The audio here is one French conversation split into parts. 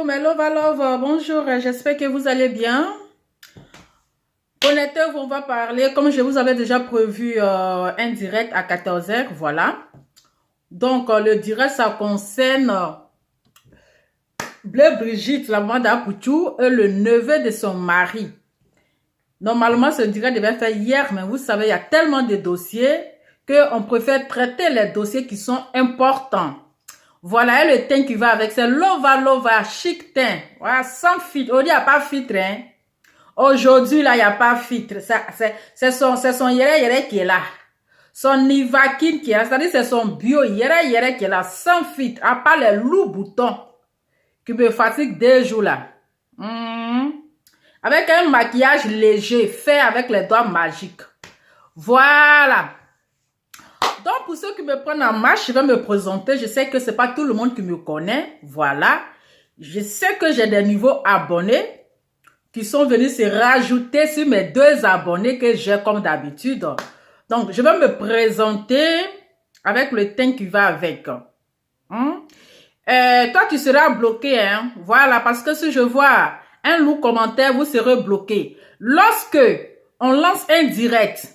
mes love, bonjour, j'espère que vous allez bien. Connectez-vous, on va parler, comme je vous avais déjà prévu, un direct à 14h, voilà. Donc, le direct, ça concerne Bleu Brigitte, la maman d'Apoutou, et le neveu de son mari. Normalement, ce direct devait faire hier, mais vous savez, il y a tellement de dossiers qu'on préfère traiter les dossiers qui sont importants. Voilà, et le teint qui va avec, c'est Lova, chic teint. Voilà, sans filtre. Aujourd'hui, il n'y a pas filtre, hein. Aujourd'hui, là, il n'y a pas filtre. C'est son yere qui est là. Son Nivaquine qui est là. C'est-à-dire, c'est son bio yere qui est là, sans filtre. À part les loups boutons qui me fatiguent des jours là. Avec un maquillage léger, fait avec les doigts magiques. Voilà. Donc, pour ceux qui me prennent en marche, je vais me présenter. Je sais que ce n'est pas tout le monde qui me connaît. Voilà. Je sais que j'ai des nouveaux abonnés qui sont venus se rajouter sur mes 2 abonnés que j'ai comme d'habitude. Donc, je vais me présenter avec le teint qui va avec. Toi, tu seras bloqué. Hein? Voilà, parce que si je vois un lourd commentaire, vous serez bloqué. Lorsque on lance un direct,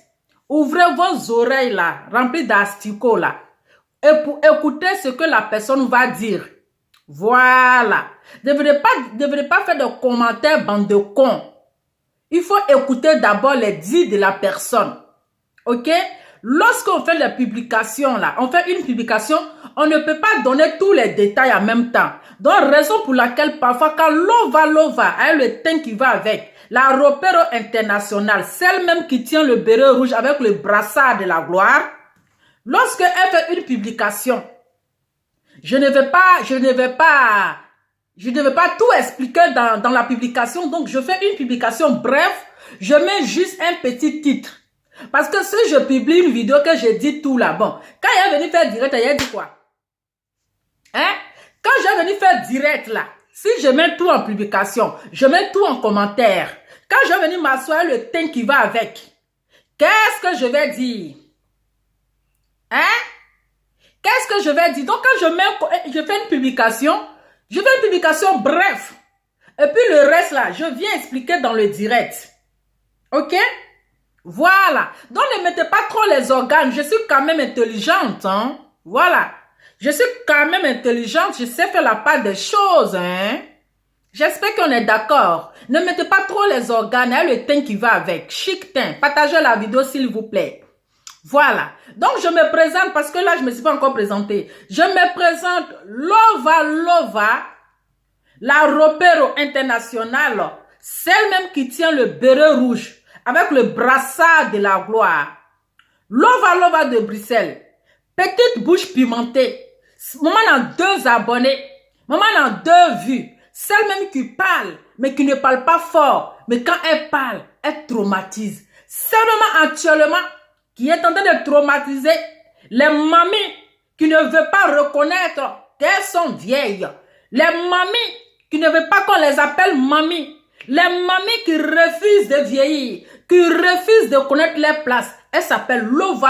ouvrez vos oreilles là, remplies d'asticots là, et pour écouter ce que la personne va dire. Voilà. Ne devrez pas faire de commentaires bande de cons. Il faut écouter d'abord les dires de la personne. Ok? Lorsqu'on fait les publications là, on fait une publication, on ne peut pas donner tous les détails en même temps. Donc, raison pour laquelle parfois quand Lova, avec le teint qui va avec, la Ropero internationale, celle même qui tient le béret rouge avec le brassard de la gloire, lorsqu'elle fait une publication, je ne vais pas tout expliquer dans la publication. Donc, je fais une publication bref, je mets juste un petit titre. Parce que si je publie une vidéo que je dis tout là, bon, quand il est venu faire direct, il a dit quoi? Hein? Quand j'ai venu faire direct là, si je mets tout en publication, je mets tout en commentaire, quand je vais venir m'asseoir le teint qui va avec, qu'est-ce que je vais dire? Hein? Qu'est-ce que je vais dire? Donc, quand je fais une publication, je fais une publication bref. Et puis le reste là, je viens expliquer dans le direct. Ok? Voilà. Donc, ne mettez pas trop les organes. Je suis quand même intelligente. Hein? Voilà. Je suis quand même intelligente. Je sais faire la part des choses. Hein? J'espère qu'on est d'accord. Ne mettez pas trop les organes. Il y a le teint qui va avec. Chic teint. Partagez la vidéo s'il vous plaît. Voilà. Donc, je me présente parce que là, je ne me suis pas encore présentée. Je me présente Lova, la Ropero internationale, celle même qui tient le béret rouge avec le brassard de la gloire. Lova de Bruxelles. Petite bouche pimentée. Maman a 2 abonnés. Maman a 2 vues. Celle même qui parle, mais qui ne parle pas fort. Mais quand elle parle, elle traumatise. Seulement actuellement, qui est en train de traumatiser les mamies qui ne veulent pas reconnaître qu'elles sont vieilles. Les mamies qui ne veulent pas qu'on les appelle mamies. Les mamies qui refusent de vieillir, qui refusent de connaître leur place. Elle s'appelle Lova.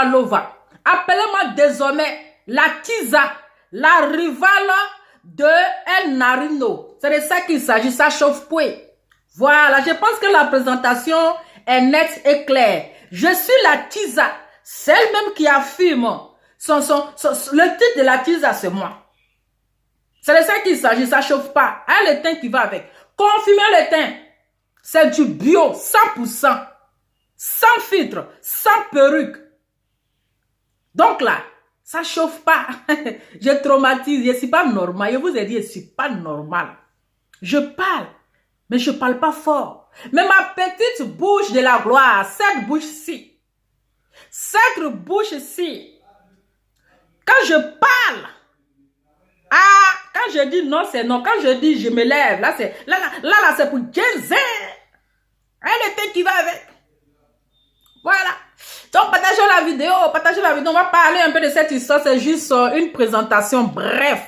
Appelez-moi désormais la Kiza, la rivale de El Narino. C'est de ça qu'il s'agit, ça chauffe point. Voilà, je pense que la présentation est nette et claire. Je suis la Kiza, celle même qui affirme. Le titre de la Kiza, c'est moi. C'est de ça qu'il s'agit, ça chauffe pas. Hein, le teint qui va avec. Confirmez le teint. C'est du bio, 100%. Sans filtre, sans perruque. Donc là, ça chauffe pas. Je traumatise, je ne suis pas normal. Je vous ai dit, je ne suis pas normal. Je parle, mais je ne parle pas fort. Mais ma petite bouche de la gloire, cette bouche-ci, quand je parle, quand je dis non, c'est non. Quand je dis je me lève, là, c'est pour Jésus. Hein, le thé qui va avec. Voilà. Donc, partagez la vidéo. On va parler un peu de cette histoire. C'est juste une présentation bref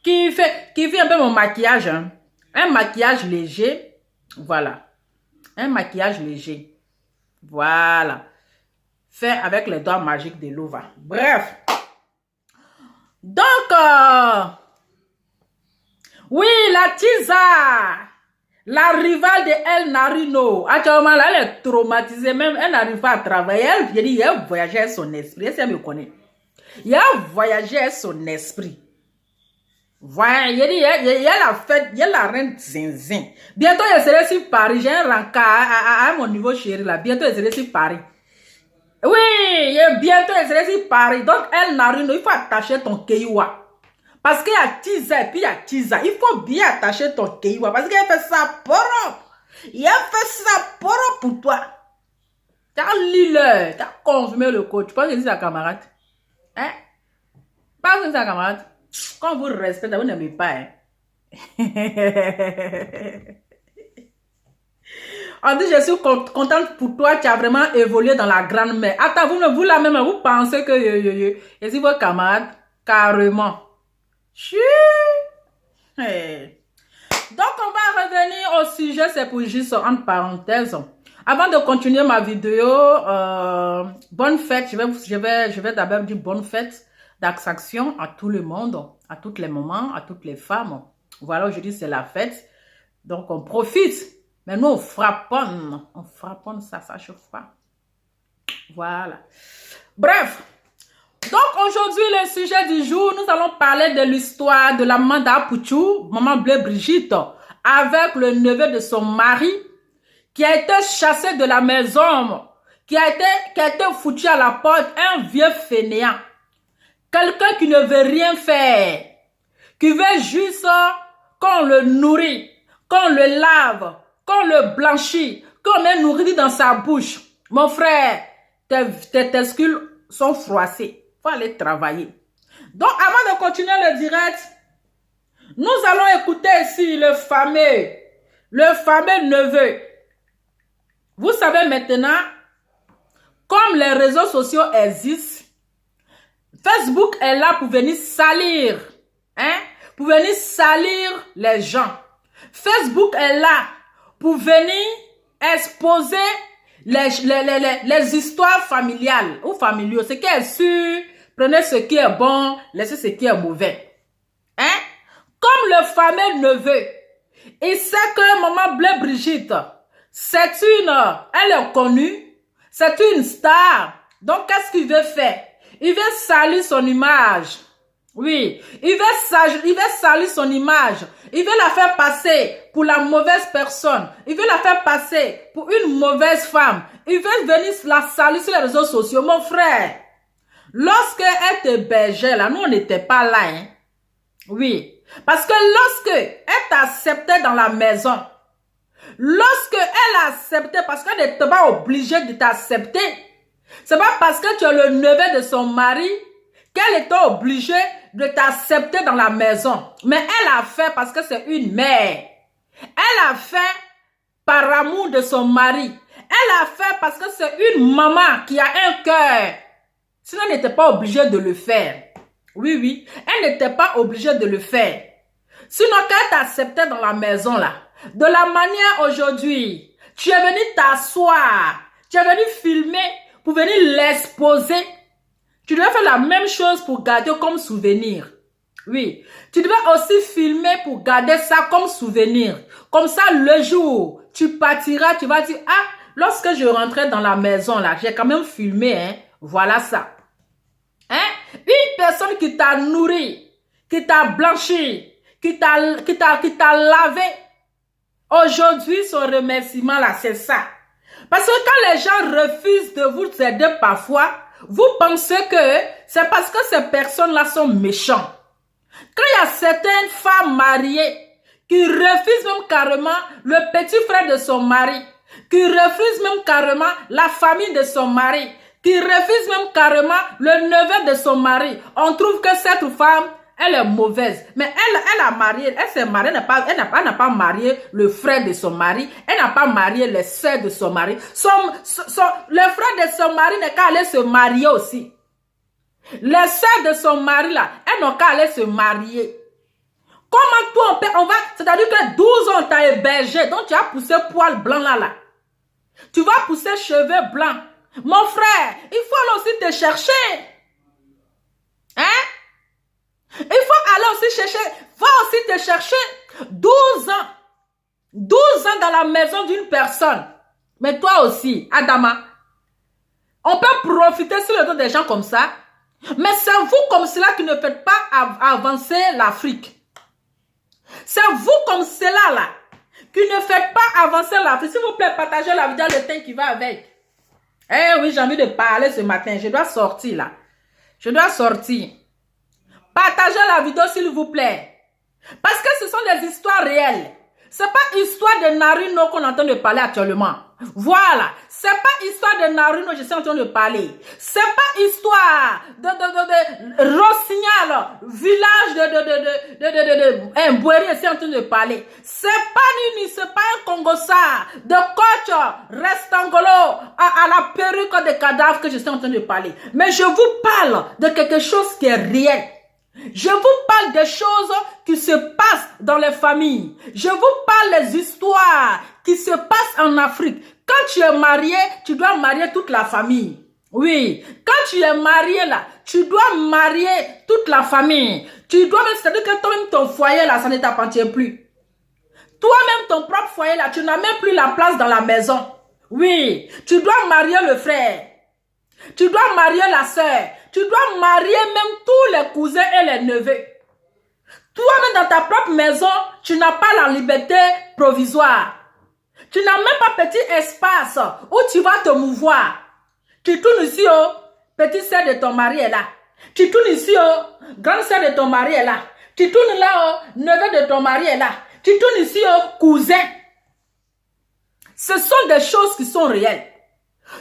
qui fait un peu mon maquillage. Hein. Un maquillage léger. Voilà. Un maquillage léger. Voilà. Fait avec les doigts magiques de Lova. Bref. Donc, Oui, la Tisa, la rivale de El Narino. Actuellement, là, elle est traumatisée. Même, elle n'arrive pas à travailler. Elle a voyagé avec son esprit. Elle me connaît. Il a voyagé avec son esprit. Voilà, il y a la fête, il y a la reine Zinzin. Bientôt, elle serait sur Paris. J'ai un rencard à mon niveau chéri là. Bientôt, elle serait sur Paris. Oui, bientôt, elle serait sur Paris. Donc, El Narino, il faut attacher ton Keiwa. Parce qu'il y a Tisa et puis il y a Tisa. Il faut bien attacher ton Keiwa. Parce qu'elle fait ça propre. Il a fait ça propre pour toi. Tu as lu-le. Tu as confirmé le coach. Tu penses que c'est sa camarade? Hein? Pas que c'est sa camarade. Quand vous respectez, vous n'aimez pas. Hein? On dit, je suis contente pour toi. Tu as vraiment évolué dans la grande mer. Attends, vous la même, vous pensez que et si vos camarades, carrément. Hey. Donc, on va revenir au sujet, c'est pour juste entre parenthèses. Avant de continuer ma vidéo, bonne fête. Je vais d'abord dire bonne fête d'Axaction à tout le monde, à toutes les mamans, à toutes les femmes. Voilà, aujourd'hui, c'est la fête. Donc, on profite. Mais nous, on frapponne. On frapponne, ça chauffe pas. Voilà. Bref. Donc, aujourd'hui, le sujet du jour, nous allons parler de l'histoire de la maman d'Apouchou, maman Bleu Brigitte, avec le neveu de son mari, qui a été chassé de la maison, qui a été foutu à la porte, un vieux fainéant. Quelqu'un qui ne veut rien faire, qui veut juste qu'on le nourrit, qu'on le lave, qu'on le blanchit, qu'on met nourriture dans sa bouche. Mon frère, tes testicules sont froissés. Il faut aller travailler. Donc, avant de continuer le direct, nous allons écouter ici le fameux neveu. Vous savez maintenant, comme les réseaux sociaux existent, Facebook est là pour venir salir, hein, pour venir salir les gens. Facebook est là pour venir exposer les histoires familiales ou familiaux. Ce qui est sûr, prenez ce qui est bon, laissez ce qui est mauvais. Hein? Comme le fameux neveu, il sait que maman Bleu Brigitte, elle est connue, c'est une star. Donc, qu'est-ce qu'il veut faire? Il veut salir son image. Oui, il veut salir son image. Il veut la faire passer pour la mauvaise personne. Il veut la faire passer pour une mauvaise femme. Il veut venir la salir sur les réseaux sociaux. Mon frère, lorsqu'elle t'hébergeait là, nous on n'était pas là. Hein? Oui, parce que lorsque elle t'acceptait dans la maison, lorsque elle acceptait, parce qu'elle n'était pas obligée de t'accepter, c'est pas parce que tu es le neveu de son mari qu'elle était obligée de t'accepter dans la maison. Mais elle a fait parce que c'est une mère. Elle a fait par amour de son mari. Elle a fait parce que c'est une maman qui a un cœur. Sinon, elle n'était pas obligée de le faire. Oui, oui. Elle n'était pas obligée de le faire. Sinon, quand elle t'acceptait dans la maison, là, de la manière aujourd'hui, tu es venu t'asseoir, tu es venu filmer pour venir l'exposer. Tu devais faire la même chose pour garder comme souvenir. Oui. Tu devais aussi filmer pour garder ça comme souvenir. Comme ça, le jour, tu partiras, tu vas dire, ah, lorsque je rentrais dans la maison, là, j'ai quand même filmé, hein. Voilà ça. Hein? Une personne qui t'a nourri, qui t'a blanchi, qui t'a lavé. Aujourd'hui, son remerciement, là, c'est ça. Parce que quand les gens refusent de vous aider parfois, vous pensez que c'est parce que ces personnes-là sont méchantes. Quand il y a certaines femmes mariées qui refusent même carrément le petit frère de son mari, qui refusent même carrément la famille de son mari, qui refusent même carrément le neveu de son mari, on trouve que cette femme, elle est mauvaise. Mais elle a marié, elle s'est mariée, elle n'a pas marié le frère de son mari, elle n'a pas marié les sœurs de son mari. Le frère de son mari n'est qu'à aller se marier aussi. Les sœurs de son mari là, elles n'ont qu'à aller se marier. Comment toi on va, c'est-à-dire que 12 ans t'as hébergé, donc tu as poussé poil blanc là. Tu vas pousser cheveux blancs. Mon frère, il faut aussi te chercher. Hein? Il faut aller aussi chercher, va aussi te de chercher 12 ans. 12 ans dans la maison d'une personne. Mais toi aussi, Adama, on peut profiter sur le dos des gens comme ça. Mais c'est vous comme cela qui ne faites pas avancer l'Afrique. C'est vous comme cela là qui ne faites pas avancer l'Afrique. S'il vous plaît, partagez la vidéo, le thème qui va avec. Eh oui, j'ai envie de parler ce matin. Je dois sortir là. Je dois sortir. Partagez la vidéo s'il vous plaît. Parce que ce sont des histoires réelles. Ce n'est pas histoire de Naruno qu'on est en train de parler actuellement. Voilà. Ce n'est pas histoire de Naruno je suis en train de parler. Ce n'est pas histoire de Rossignol, village de Mboueri, je suis en train de parler. Ce n'est pas Nini, ce n'est pas un Congossa, de coach Restangolo à la perruque de cadavres que je suis en train de parler. Mais je vous parle de quelque chose qui est réel. Je vous parle des choses qui se passent dans les familles. Je vous parle des histoires qui se passent en Afrique. Quand tu es marié, tu dois marier toute la famille. Oui, quand tu es marié là, tu dois marier toute la famille. Tu dois même, c'est-à-dire que toi-même ton foyer là, ça ne t'appartient plus. Toi-même ton propre foyer là, tu n'as même plus la place dans la maison. Oui, tu dois marier le frère. Tu dois marier la sœur. Tu dois marier même tous les cousins et les neveux. Toi-même dans ta propre maison, tu n'as pas la liberté provisoire. Tu n'as même pas petit espace où tu vas te mouvoir. Tu tournes ici, oh, petite sœur de ton mari est là. Tu tournes ici, oh, grande sœur de ton mari est là. Tu tournes là, oh, neveu de ton mari est là. Tu tournes ici, oh, cousin. Ce sont des choses qui sont réelles.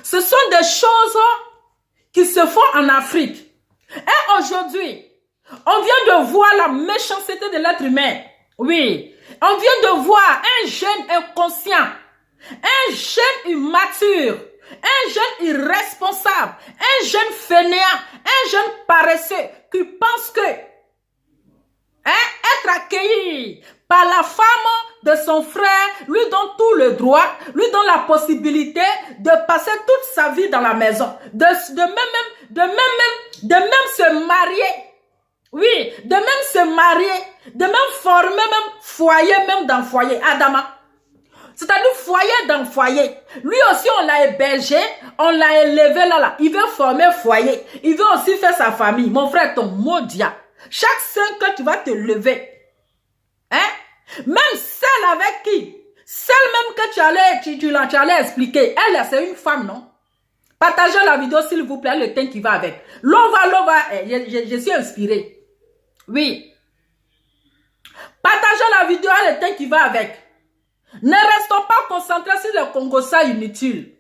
Ce sont des choses qui se font en Afrique. Et aujourd'hui, on vient de voir la méchanceté de l'être humain. Oui, on vient de voir un jeune inconscient, un jeune immature, un jeune irresponsable, un jeune fainéant, un jeune paresseux qui pense que être accueilli par la femme de son frère lui donne tout le droit, lui donne la possibilité de passer toute sa vie dans la maison, de même se marier. Oui, de même se marier, de même former même foyer, même dans foyer. Adama. C'est-à-dire foyer dans foyer. Lui aussi, on l'a hébergé, on l'a élevé là. Il veut former foyer. Il veut aussi faire sa famille. Mon frère, ton maudit. Chaque 5 ans, tu vas te lever. Hein? Même celle avec qui? Celle même que tu allais expliquer. Elle, c'est une femme, non? Partagez la vidéo, s'il vous plaît, le thème qui va avec. L'ova, je suis inspirée. Oui. Partagez la vidéo, le thème qui va avec. Ne restons pas concentrés sur les Congossa inutiles.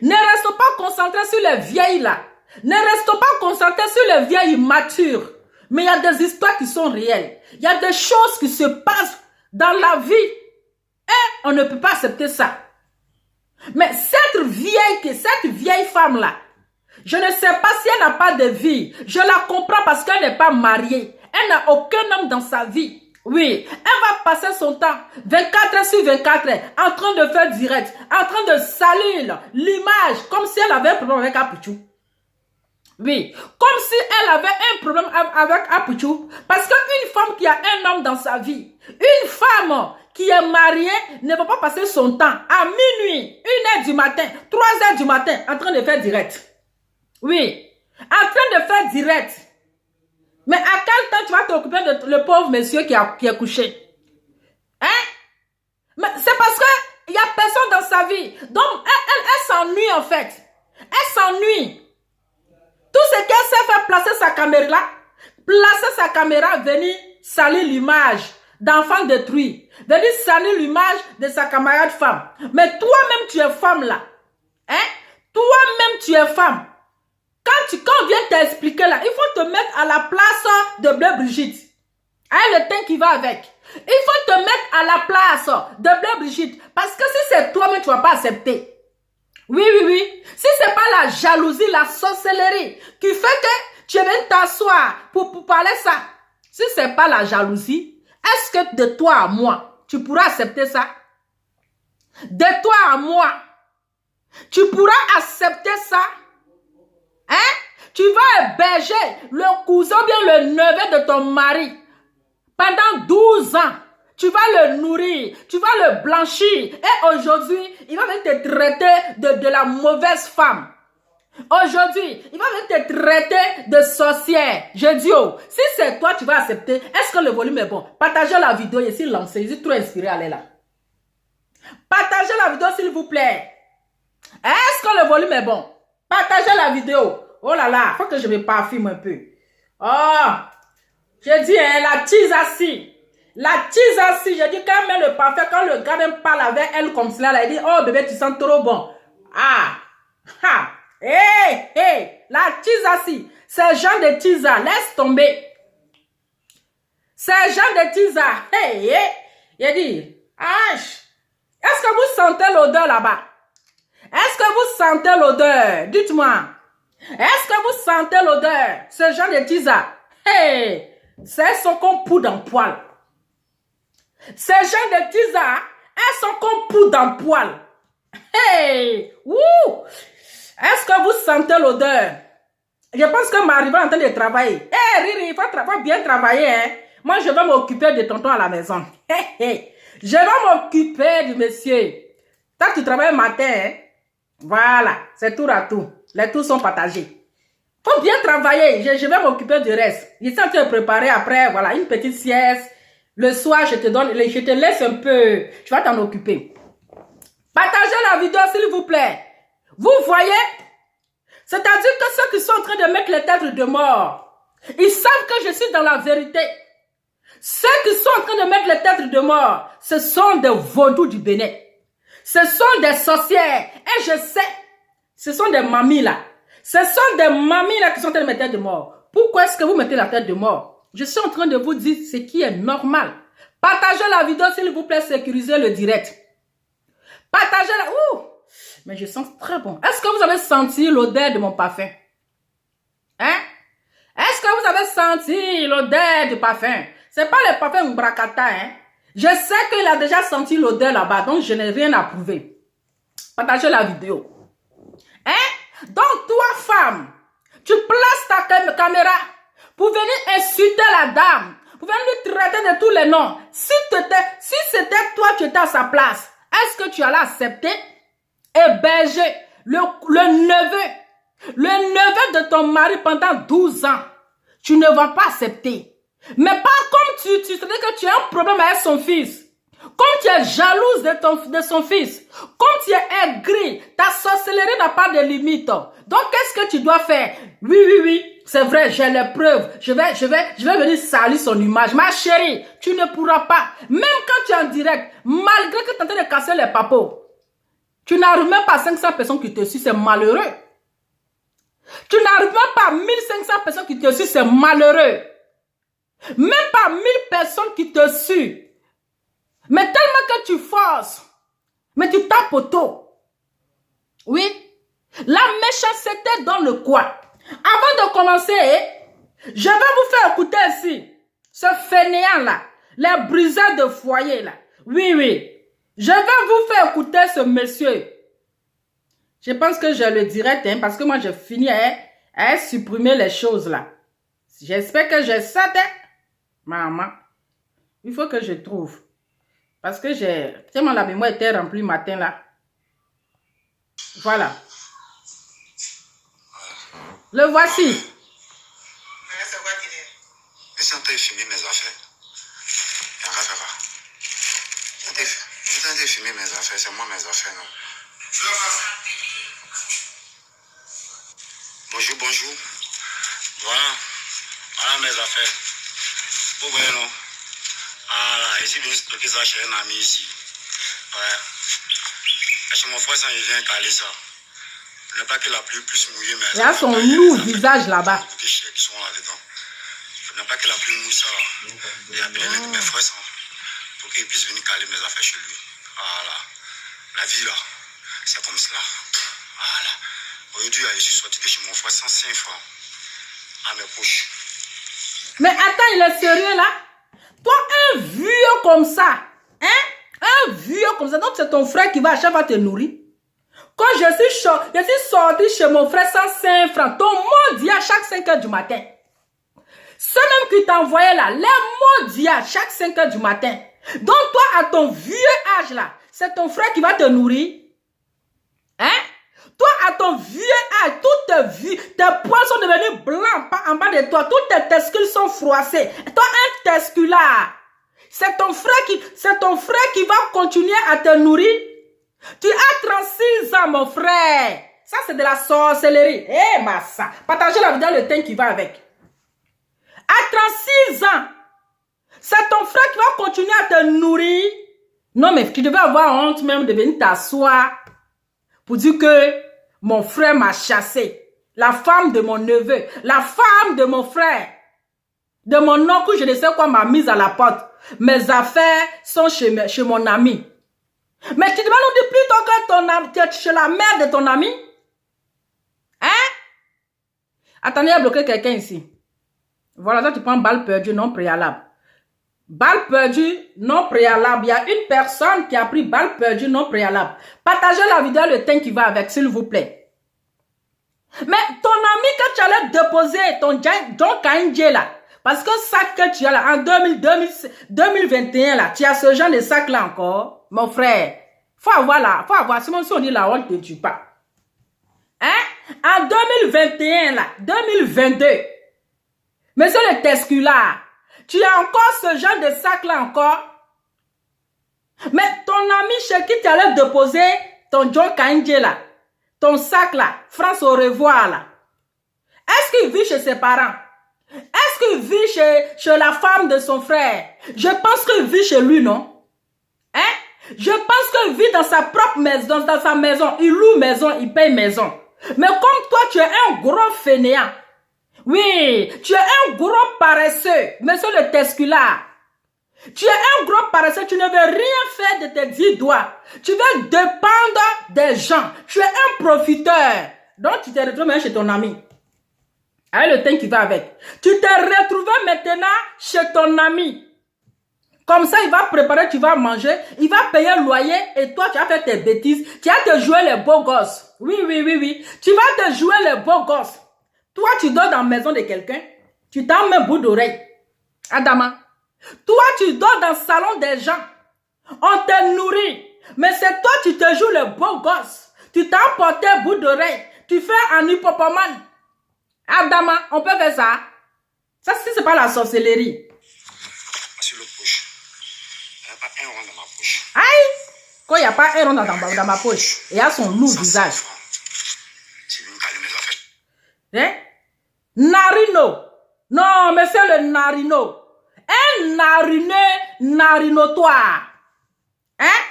Ne restons pas concentrés sur les vieilles là. Ne restons pas concentrés sur les vieilles immatures. Mais il y a des histoires qui sont réelles. Il y a des choses qui se passent dans la vie. Et on ne peut pas accepter ça. Mais cette vieille femme-là, je ne sais pas si elle n'a pas de vie. Je la comprends parce qu'elle n'est pas mariée. Elle n'a aucun homme dans sa vie. Oui, elle va passer son temps 24 heures sur 24 heures en train de faire direct, en train de salir l'image comme si elle avait un problème avec Apuchou. Oui, comme si elle avait un problème avec Apuchou. Parce qu'une femme qui a un homme dans sa vie, une femme qui est mariée ne va pas passer son temps à minuit, 1 h du matin, 3 h du matin en train de faire direct. Oui, en train de faire direct. Mais à quel temps tu vas t'occuper de le pauvre monsieur qui est couché? Hein? Mais c'est parce qu'il n'y a personne dans sa vie. Donc, elle s'ennuie en fait. Elle s'ennuie. Tout ce qu'elle sait faire, placer sa caméra, venir salir l'image d'enfants détruits. Venir salir l'image de sa camarade femme. Mais toi-même, tu es femme là. Hein? Toi-même, tu es femme. Quand on vient t'expliquer là, il faut te mettre à la place de Bleu Brigitte. Hein, le thème qui va avec. Il faut te mettre à la place de Bleu Brigitte. Parce que si c'est toi-même, tu ne vas pas accepter. Oui, oui, oui. Si ce n'est pas la jalousie, la sorcellerie qui fait que tu viens t'asseoir pour parler ça. Si ce n'est pas la jalousie, est-ce que de toi à moi, tu pourras accepter ça? De toi à moi, tu pourras accepter ça? Hein? Tu vas héberger le cousin ou bien le neveu de ton mari Pendant 12 ans, tu vas le nourrir, tu vas le blanchir. Et aujourd'hui, il va venir te traiter de la mauvaise femme. Aujourd'hui, il va venir te traiter de sorcière. Je dis, oh, si c'est toi, tu vas accepter. Est-ce que le volume est bon? Partagez la vidéo ici, lancez. Je suis trop inspiré, allez là. Partagez la vidéo, s'il vous plaît. Est-ce que le volume est bon? Partagez la vidéo. Oh là là, faut que je me parfume un peu. Oh, je dis, hein, la Tizassi. La Tizassi, je dis, quand elle met le parfum, quand le gars même parle avec elle comme cela, elle dit, oh bébé, tu sens trop bon. Ah, ah, hé, la Tizassi. C'est Jean de Tiza, laisse tomber. C'est Jean de Tiza. Hé, il dit, ah, est-ce que vous sentez l'odeur là-bas? Est-ce que vous sentez l'odeur? Dites-moi. Est-ce que vous sentez l'odeur? Ce genre de Tiza. Hey, c'est son qu'on poudre en poil. Ce genre de Tiza, elles sont qu'on poudre en poil. Hey, wouh! Est-ce que vous sentez l'odeur? Je pense que Marie va en train de travailler. Hey, Riri, il faut bien travailler. Hein? Moi, je vais m'occuper de tonton à la maison. Hey, hey. Je vais m'occuper du monsieur. Toi, tu travailles le matin. Hein? Voilà, c'est tour à tour. Les tours sont partagés. Faut bien travailler. Je vais m'occuper du reste. Je suis en train de préparer après, voilà, une petite sieste. Le soir, je te laisse un peu. Tu vas t'en occuper. Partagez la vidéo, s'il vous plaît. Vous voyez? C'est-à-dire que ceux qui sont en train de mettre les têtes de mort, ils savent que je suis dans la vérité. Ceux qui sont en train de mettre les têtes de mort, ce sont des vaudous du Bénin. Ce sont des sorcières. Et je sais, ce sont des mamies là. Ce sont des mamies là qui sont en train de mettre la tête de mort. Pourquoi est-ce que vous mettez la tête de mort? Je suis en train de vous dire ce qui est normal. Partagez la vidéo, s'il vous plaît, sécurisez le direct. Partagez-la. Ouh! Mais je sens très bon. Est-ce que vous avez senti l'odeur de mon parfum? Hein? Est-ce que vous avez senti l'odeur du parfum? C'est pas le parfum Mbrakata, hein? Je sais qu'il a déjà senti l'odeur là-bas, donc je n'ai rien à prouver. Partagez la vidéo. Hein? Donc, toi, femme, tu places ta caméra pour venir insulter la dame, pour venir lui traiter de tous les noms. Si c'était toi qui étais à sa place, est-ce que tu allais accepter? Héberger le neveu de ton mari pendant 12 ans. Tu ne vas pas accepter. Mais pas comme tu sais que tu as un problème avec son fils. Comme tu es jalouse de son fils. Comme tu es aigri. Ta sorcellerie n'a pas de limite. Donc, qu'est-ce que tu dois faire? Oui. C'est vrai, j'ai les preuves. Je vais venir salir son image. Ma chérie, tu ne pourras pas. Même quand tu es en direct, malgré que tu es en train de casser les papos, tu n'arrives même pas à 500 personnes qui te suivent, c'est malheureux. Tu n'arrives même pas à 1500 personnes qui te suivent, c'est malheureux. Même pas 1000 personnes qui te suivent. Mais tellement que tu forces, mais tu tapes au dos. Oui. La méchanceté dans le coin. Avant de commencer, je vais vous faire écouter ici ce fainéant là, les briseurs de foyer là. Oui. Je vais vous faire écouter ce monsieur. Je pense que je le dirai, hein, parce que moi, je finis à supprimer les choses là. J'espère que j'ai ça, hein. Maman. Il faut que je trouve. Parce que tellement la mémoire était remplie matin là. Voilà. Le voici. Je suis en train de filmer mes affaires. Je suis en train de filmer mes affaires. C'est moi mes affaires, non? Bonjour. Voilà mes affaires. Vous voyez, non? Voilà, ici, je vais stocker ça chez un ami ici. Ouais. Et chez mon frère, ça, il vient caler ça. Je n'ai pas que la pluie plus mouillée, mais... Il y a son lourd visage là-bas. Qui sont là-dedans. Je n'ai pas que la pluie mouille ça. Il a appelé mes frères ça, pour qu'ils puissent venir caler mes affaires chez lui. Voilà. La vie, là, c'est comme cela. Voilà. Aujourd'hui, je suis sorti de chez mon frère 105 francs à mes poches. Mais attends, il est sérieux là? Toi, un vieux comme ça, hein? Un vieux comme ça, donc c'est ton frère qui va à chaque fois te nourrir. Quand je suis sorti chez mon frère 105 francs, ton mot dit à chaque 5 heures du matin. Ceux même qui t'envoyaient là, les maudits chaque 5 heures du matin. Donc toi, à ton vieux âge là, c'est ton frère qui va te nourrir. Hein? Toi, à ton vieux âge, toute ta vie, tes poils sont devenus blancs en bas de toi. Tous tes testicules sont froissés. Toi, un testicule là, c'est ton frère qui va continuer à te nourrir. Tu as 36 ans, mon frère. Ça, c'est de la sorcellerie. Eh, massa. Partagez la vidéo, le temps qui va avec. À 36 ans, c'est ton frère qui va continuer à te nourrir. Non, mais tu devais avoir honte même de venir t'asseoir pour dire que mon frère m'a chassé. La femme de mon neveu, la femme de mon frère, de mon oncle, je ne sais quoi, m'a mise à la porte. Mes affaires sont chez mon ami. Mais tu devais nous dire plutôt que tu es chez la mère de ton ami. Hein? Attendez, il y a bloqué quelqu'un ici. Voilà, toi tu prends balle perdue non préalable. Balle perdue non préalable. Il y a une personne qui a pris balle perdue non préalable. Partagez la vidéo, le temps qui va avec, s'il vous plaît. Mais ton ami que tu allais déposer, ton John Kaindje là, parce que sac que tu as là, en 2021 là, tu as ce genre de sac là encore, mon frère. Faut avoir, sinon si on dit la honte ne tue pas. Hein? En 2021 là, 2022, monsieur le tesculaire, tu as encore ce genre de sac là encore. Mais ton ami chez qui tu allais déposer ton John Kaindje là, ton sac là, France au revoir là. Est-ce qu'il vit chez ses parents? Est-ce qu'il vit chez la femme de son frère? Je pense qu'il vit chez lui, non? Hein? Je pense qu'il vit dans sa propre maison, dans sa maison. Il loue maison, il paye maison. Mais comme toi, tu es un gros fainéant. Oui, tu es un gros paresseux, monsieur le tesculaire. Tu es un gros paresseux, tu ne veux rien faire de tes 10 doigts. Tu veux dépendre des gens. Tu es un profiteur. Donc, tu te retrouves même chez ton ami. Avec le temps qui va avec. Tu t'es retrouvé maintenant chez ton ami. Comme ça, il va préparer, tu vas manger, il va payer le loyer et toi, tu vas faire tes bêtises. Tu vas te jouer les beaux gosses. Oui. Tu vas te jouer les beaux gosses. Toi, tu dors dans la maison de quelqu'un. Tu t'en mets un bout d'oreille. Adama. Toi, tu dors dans le salon des gens. On te nourrit. Mais c'est toi, tu te joues le beau gosse. Tu t'as porté un bout d'oreille. Tu fais un hippopomane. Adama, on peut faire ça. Ça, c'est pas la sorcellerie. Sur l'autre poche. Il n'y a pas un rond dans ma poche. Aïe! Quand il n'y a pas un rond dans ma poche, il y a son lourd visage. C'est une calme mes affaires. Hein? Narino. Non, mais c'est le narino. Un narinotoire. Hein?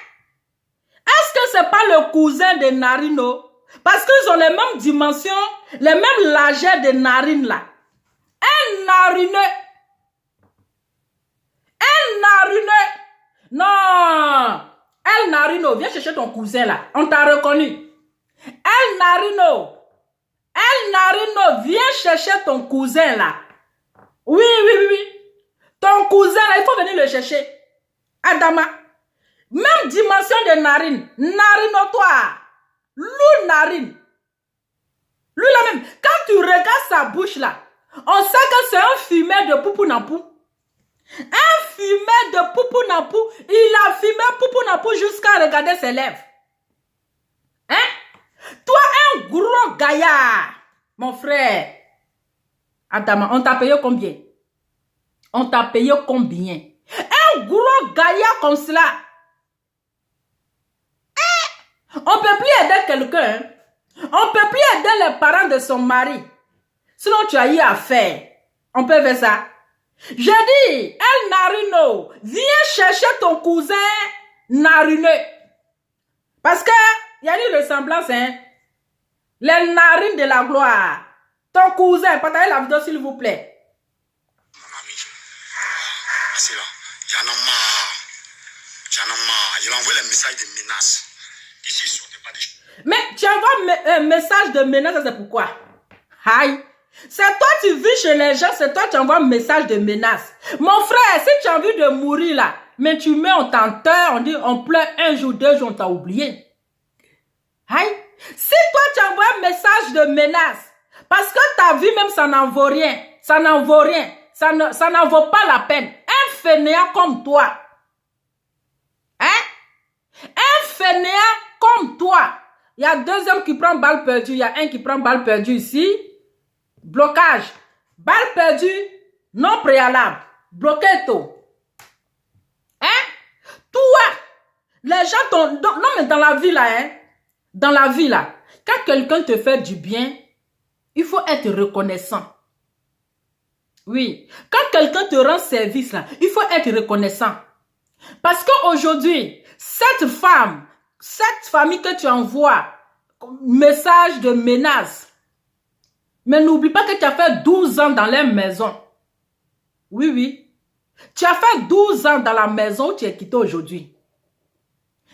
Est-ce que c'est pas le cousin de Narino? Parce qu'ils ont les mêmes dimensions, les mêmes largeurs de narines là. Un narineux. Non. El Narino, viens chercher ton cousin là. On t'a reconnu. El Narino, viens chercher ton cousin là. Oui. Ton cousin là, il faut venir le chercher. Adama. Même dimension de narine. Narinotoire. Lou narine. Lui là même. Quand tu regardes sa bouche là, on sait que c'est un fumeur de poupounapou. Un fumeur de poupounapou. Il a fumé poupounapou jusqu'à regarder ses lèvres. Hein? Toi, un gros gaillard. Mon frère. Adama, on t'a payé combien? On t'a payé combien? Un gros gaillard comme cela. On ne peut plus aider quelqu'un. On ne peut plus aider les parents de son mari. Sinon, tu as eu à faire. On peut faire ça. J'ai dit, El Narino, viens chercher ton cousin narineux. Parce que, il y a une ressemblance, hein. Les narines de la gloire. Ton cousin, partagez la vidéo s'il vous plaît. Mon ami, c'est là. J'en ai marre. Il envoie les messages de menaces. Ici, ils ne sortent pas des choses. Mais tu envoies un message de menace, c'est pourquoi? Aïe. C'est toi tu vis chez les gens, c'est toi tu envoies un message de menace. Mon frère, si tu as envie de mourir là, mais tu mets en tenteur, on dit on pleure un jour, 2 jours, on t'a oublié. Aïe. Si toi tu envoies un message de menace, parce que ta vie même ça n'en vaut rien, ça n'en vaut pas la peine. Un fainéant comme toi. Hein? Un fainéant comme toi. Il y a 2 hommes qui prennent balle perdue. Il y a un qui prend balle perdue ici. Blocage. Balle perdue, non préalable. Bloqué tout. Hein? Toi, les gens non, mais dans la vie là, hein? Dans la vie là, quand quelqu'un te fait du bien, il faut être reconnaissant. Oui. Quand quelqu'un te rend service là, il faut être reconnaissant. Parce qu'aujourd'hui, cette femme, cette famille que tu envoies, message de menace, mais n'oublie pas que tu as fait 12 ans dans leur maison. Oui, oui. Tu as fait 12 ans dans la maison où tu es quitté aujourd'hui.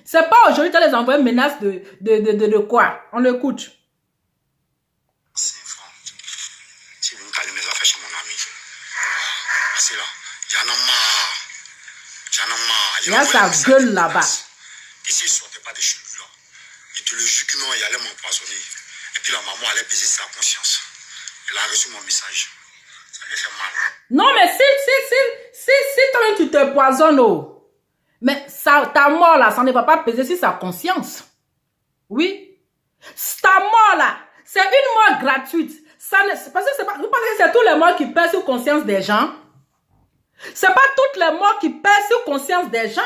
C'est pas aujourd'hui que tu as les envoyé menaces de quoi? On l'écoute. 5 francs. Tu es venu caler mes affaires chez mon ami. Parce que là, j'en ai marre. J'en ai marre. Il y a sa gueule là-bas. Ici, il ne sortait pas de chez lui, là. Je te le jure que non, il allait m'empoisonner. Et puis la maman allait baiser sa conscience. Elle a reçu mon message. Ça lui fait mal. Non, mais si toi-même tu te poisonnes, oh. Mais ça, ta mort là, ça ne va pas peser sur sa conscience. Oui. Ta mort là, c'est une mort gratuite. Ça ne, parce que vous pensez que c'est tous les morts qui pèsent sur conscience des gens? C'est pas toutes les morts qui pèsent sur conscience des gens.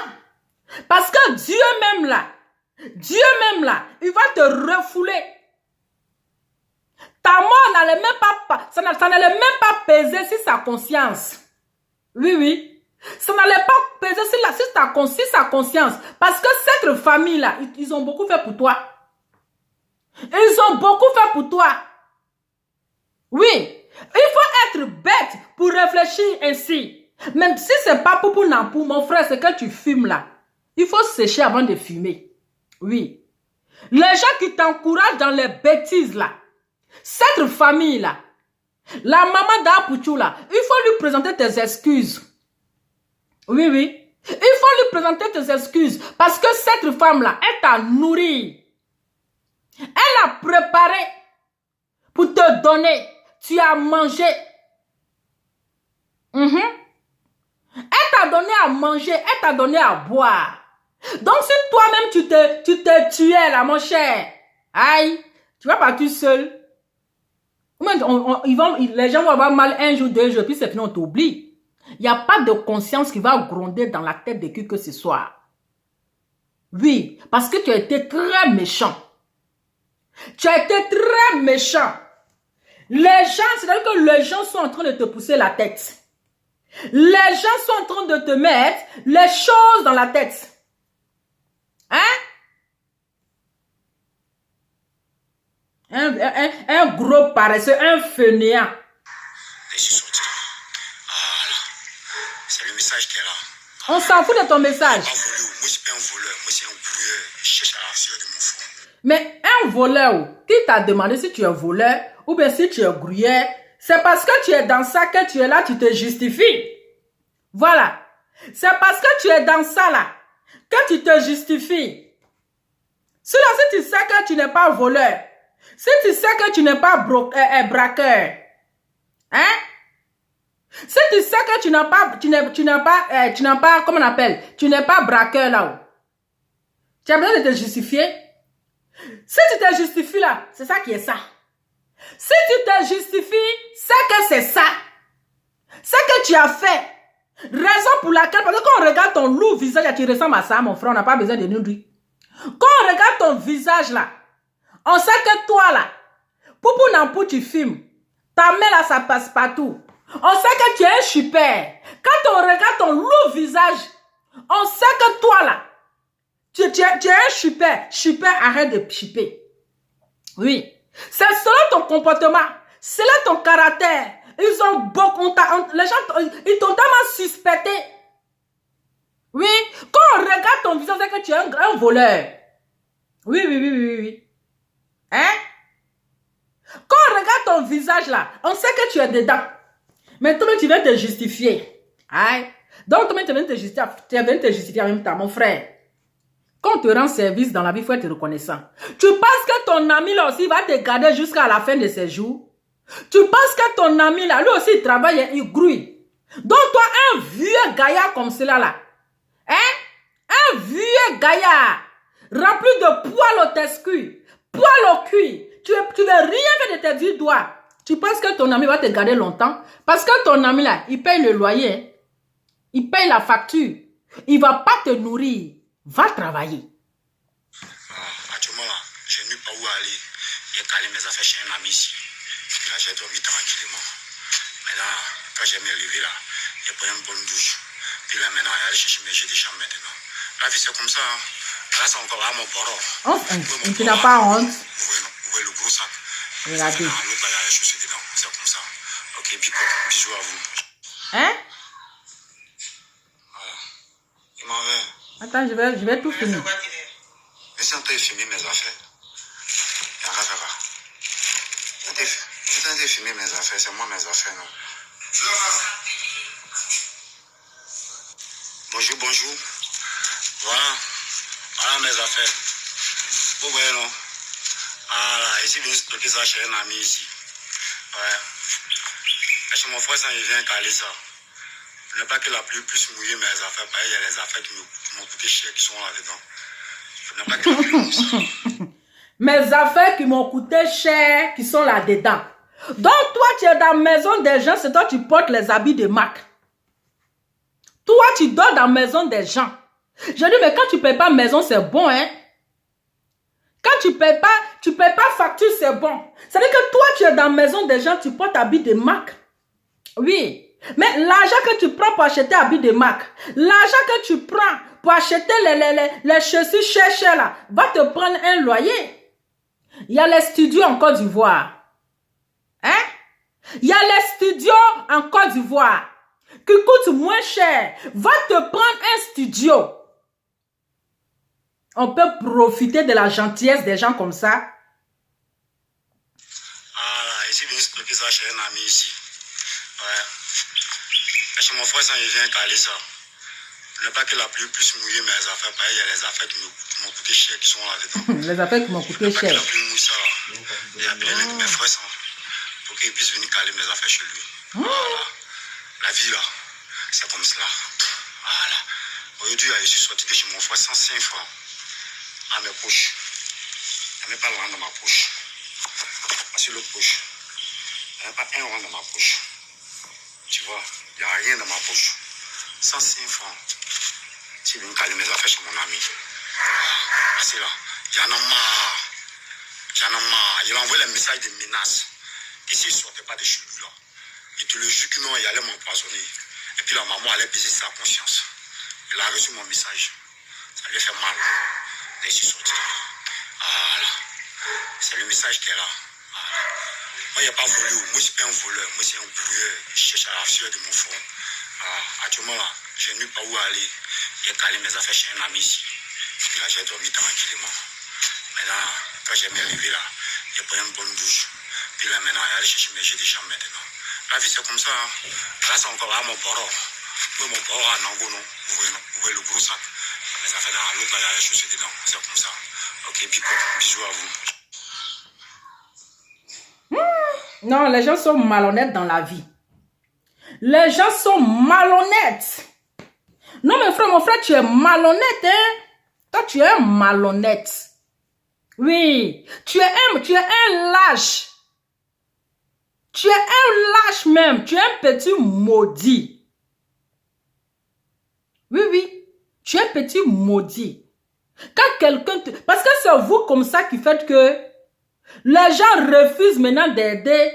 Parce que Dieu même là, il va te refouler. Ta mort n'allait même pas, ça n'allait même pas peser sur sa conscience. Oui, oui. Ça n'allait pas peser sur sa conscience. Parce que cette famille-là, ils ont beaucoup fait pour toi. Ils ont beaucoup fait pour toi. Oui. Il faut être bête pour réfléchir ainsi. Même si c'est pas pour Nampou, mon frère, c'est que tu fumes là. Il faut sécher avant de fumer. Oui. Les gens qui t'encouragent dans les bêtises là, cette famille là, la maman d'Apouchou là, il faut lui présenter tes excuses. Oui, oui. Il faut lui présenter tes excuses. Parce que cette femme-là, elle t'a nourri. Elle a préparé pour te donner. Tu as mangé. Elle t'a donné à manger. Elle t'a donné à boire. Donc si toi-même tu te tuais là, mon cher, aïe, tu vas partir seul. Les gens vont avoir mal 1 jour, 2 jours, puis c'est fini, on t'oublie. Il n'y a pas de conscience qui va gronder dans la tête de qui que ce soit. Oui, parce que tu as été très méchant. Tu as été très méchant. Les gens, c'est-à-dire que les gens sont en train de te pousser la tête. Les gens sont en train de te mettre les choses dans la tête. Hein? Un gros paresseux, un fainéant. Je suis sorti. Voilà. C'est le message qui est là. On s'en fout de ton message. Moi, je suis pas un voleur. Moi, c'est un brouilleur. Je cherche à la sueur de mon front. Mais un voleur, qui t'a demandé si tu es voleur ou bien si tu es gruyère, c'est parce que tu es dans ça que tu es là, tu te justifies. Voilà. C'est parce que tu es dans ça là que tu te justifies. Si tu sais que tu n'es pas voleur, si tu sais que tu n'es pas braqueur, hein? Si tu sais que tu n'as pas, comment on appelle, tu n'es pas braqueur là-haut, tu as besoin de te justifier. Si tu te justifies là, c'est ça qui est ça. Si tu te justifies, c'est que c'est ça. C'est que tu as fait. Raison pour laquelle, parce que quand on regarde ton lourd visage, tu ressembles à ça, mon frère, on n'a pas besoin de nous dire. Quand on regarde ton visage là, on sait que toi là, Poupou Nampou, tu filmes. Ta main là, ça passe partout. On sait que tu es un super. Quand on regarde ton lourd visage, on sait que toi là, tu es un super. Super, arrête de chipper. Oui. C'est selon ton comportement, c'est là ton caractère. Ils ont beaucoup, les gens, ils t'ont tellement suspecté. Oui. Quand on regarde ton visage, c'est que tu es un grand voleur. Oui. Hein? Quand on regarde ton visage là, on sait que tu es dedans. Mais toi, tu viens te justifier. Aïe. Donc, toi, tu viens te justifier en même temps, mon frère. Quand on te rend service dans la vie, il faut être reconnaissant. Tu penses que ton ami là aussi va te garder jusqu'à la fin de ses jours? Tu penses que ton ami là, lui aussi, il travaille, il grouille. Donc toi, un vieux gaillard comme cela là, hein? Un vieux gaillard, rempli de poils au tescul, poils au cul, tu veux rien faire de tes 10 doigts. Tu penses que ton ami va te garder longtemps? Parce que ton ami là, il paye le loyer, hein? Il paye la facture. Il ne va pas te nourrir. Va travailler. Actuellement là, je n'ai pas où aller. J'ai calé mes affaires chez un ami ici. Puis là, j'ai dormi tranquillement. Maintenant, quand j'ai me levé là, j'ai pris une bonne douche. Puis là, maintenant, il y a aller chercher mes jeux de chambre maintenant. La vie, c'est comme ça. Hein. Là, c'est encore à mon poro. Tu n'as pas honte. Vous voyez le gros sac? Regardez. L'autre, il y a les chaussures dedans. C'est comme ça. Ok, bisous à vous. Hein? Voilà. Il m'en va. Attends, je vais tout finir. Mais si on t'a filmé mes affaires, il y a ça va. Si on t'a filmé mes affaires, c'est moi mes affaires, non? Bonjour, bonjour. Voilà mes affaires. Vous voyez, non? Voilà, ici, je viens stocker ça chez un ami ici. Ouais. Et chez mon frère, ça, il vient caler ça. Je n'ai pas que la pluie plus mouillée mes affaires. Il y a les affaires qui m'ont coûté cher qui sont là-dedans. Je n'ai pas que la pluie mouillée. Mes affaires qui m'ont coûté cher qui sont là-dedans. Donc, toi, tu es dans la maison des gens, c'est toi qui portes les habits de marque. Toi, tu dors dans la maison des gens. Je dis, mais quand tu ne payes pas maison, c'est bon, hein? Quand tu ne payes pas facture, c'est bon. C'est-à-dire que toi, tu es dans la maison des gens, tu portes habits de marque. Oui. Mais l'argent que tu prends pour acheter habits de marque, l'argent que tu prends pour acheter les chaussures chères là, va te prendre un loyer. Il y a les studios en Côte d'Ivoire. Hein? Il y a les studios en Côte d'Ivoire qui coûtent moins cher. Va te prendre un studio. On peut profiter de la gentillesse des gens comme ça. Ah, ici, je viens stocker ça chez un ami ici. Ouais. Et chez mon frère, ça, il vient caler ça. Je n'ai pas que la pluie plus mouillée mes affaires. Il y a les affaires qui m'ont coûté cher qui sont là-dedans. Les affaires qui m'ont coûté cher. La pluie mouille ça là. Il a appelé l'un de mes frères ça, pour qu'il puisse venir caler mes affaires chez lui. Voilà. La vie là, c'est comme cela. Voilà. Aujourd'hui, je suis sorti de chez mon frère 105 francs à mes poches. Il n'y a même pas de rang dans ma poche. Sur l'autre poche. Il n'y a pas un rang dans ma poche. Tu vois, il n'y a rien dans ma poche. 105 francs. Tu viens caler mes affaires chez mon ami. C'est là. Il y en a marre. Il a envoyé les messages de menaces. Et s'il ne sortait pas de chez lui, là, il te le jure que non, il allait m'empoisonner. Et puis la maman allait baiser sa conscience. Elle a reçu mon message. Ça lui a fait mal. Et il s'est sorti. Voilà. C'est le message qui est là. Voilà. Moi, il n'y a pas volé. Moi, je ne suis pas un voleur. Moi, c'est un courrier. Je cherche à la sueur de mon front. Actuellement, là, je n'ai pas où aller. J'ai calé mes affaires chez un ami ici. Puis là, j'ai dormi tranquillement. Maintenant, quand j'ai me levé là, j'ai pris une bonne douche. Puis là, maintenant, j'ai allé chercher mes jeux de chambre maintenant. La vie, c'est comme ça. Hein. Là, c'est encore à mon poro. Moi, mon poro à Nango, non. Vous voyez le gros sac. Les affaires dans l'autre, il y a les chaussures dedans. C'est comme ça. Ok, bisous à vous. Non, les gens sont malhonnêtes dans la vie. Les gens sont malhonnêtes. Non, mon frère, tu es malhonnête, hein? Toi, tu es malhonnête. Oui, tu es un lâche. Tu es un lâche même. Tu es un petit maudit. Oui, tu es un petit maudit. Quand quelqu'un te... Parce que c'est vous comme ça qui faites que les gens refusent maintenant d'aider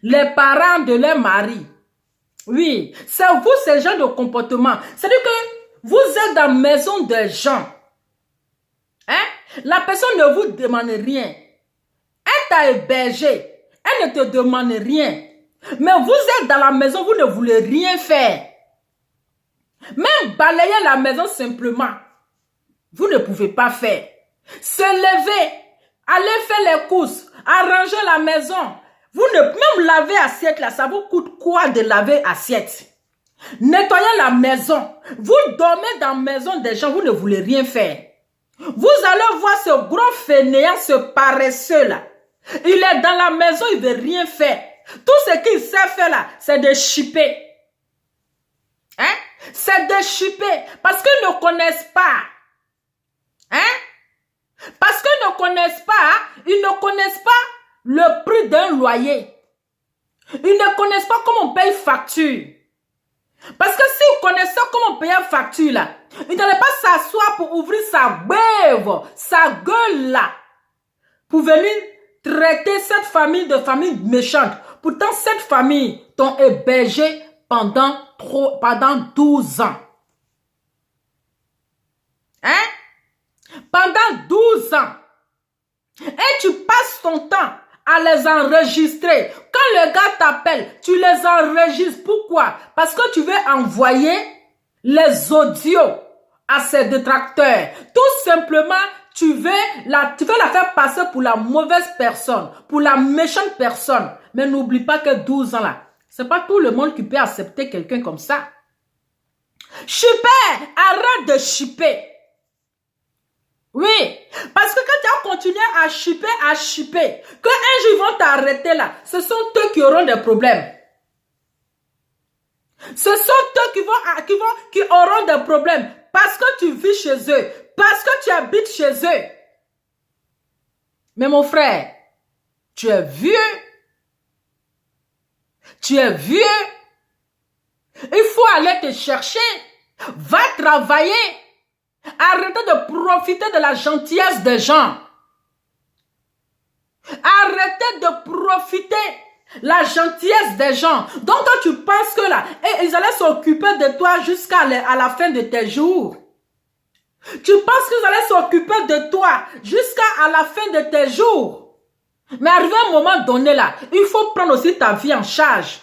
les parents de leur mari. Oui, c'est vous ce genre de comportement. C'est-à-dire que vous êtes dans la maison des gens. Hein? La personne ne vous demande rien. Elle t'a hébergé. Elle ne te demande rien. Mais vous êtes dans la maison, vous ne voulez rien faire. Même balayer la maison simplement, vous ne pouvez pas faire. Se lever, aller faire les courses, arranger la maison. Vous ne même laver assiette là, ça vous coûte quoi de laver assiette? Nettoyer la maison. Vous dormez dans la maison des gens, vous ne voulez rien faire. Vous allez voir ce gros fainéant, ce paresseux là. Il est dans la maison, il ne veut rien faire. Tout ce qu'il sait faire là, c'est de chipper. c'est de chipper. Parce qu'ils ne connaissent pas. Hein? Parce qu'ils ne connaissent pas, ils ne connaissent pas le prix d'un loyer. Ils ne connaissent pas comment on paye facture. Parce que si vous connaissez comment on paye une facture là, il n'allait pas s'asseoir pour ouvrir sa beuve, sa gueule là, pour venir traiter cette famille de famille méchante. Pourtant, cette famille t'ont hébergé pendant 12 ans. Hein? Pendant 12 ans. Et tu passes ton temps à les enregistrer. Quand le gars t'appelle, tu les enregistres. Pourquoi? Parce que tu veux envoyer les audios à ses détracteurs. Tout simplement, tu veux la faire passer pour la mauvaise personne, pour la méchante personne. Mais n'oublie pas que 12 ans là, c'est pas tout le monde qui peut accepter quelqu'un comme ça. Chipper, arrête de chipper. Oui, parce que quand tu as continué à chipper, que un jour ils vont t'arrêter là, ce sont eux qui auront des problèmes. Ce sont eux qui auront des problèmes parce que tu vis chez eux, parce que tu habites chez eux. Mais mon frère, tu es vieux. Tu es vieux. Il faut aller te chercher. Va travailler. Arrêtez de profiter de la gentillesse des gens. Arrêtez de profiter la gentillesse des gens. Donc toi tu penses que là, ils allaient s'occuper de toi jusqu'à la fin de tes jours. Tu penses qu'ils allaient s'occuper de toi jusqu'à la fin de tes jours. Mais arrivé à un moment donné là, il faut prendre aussi ta vie en charge.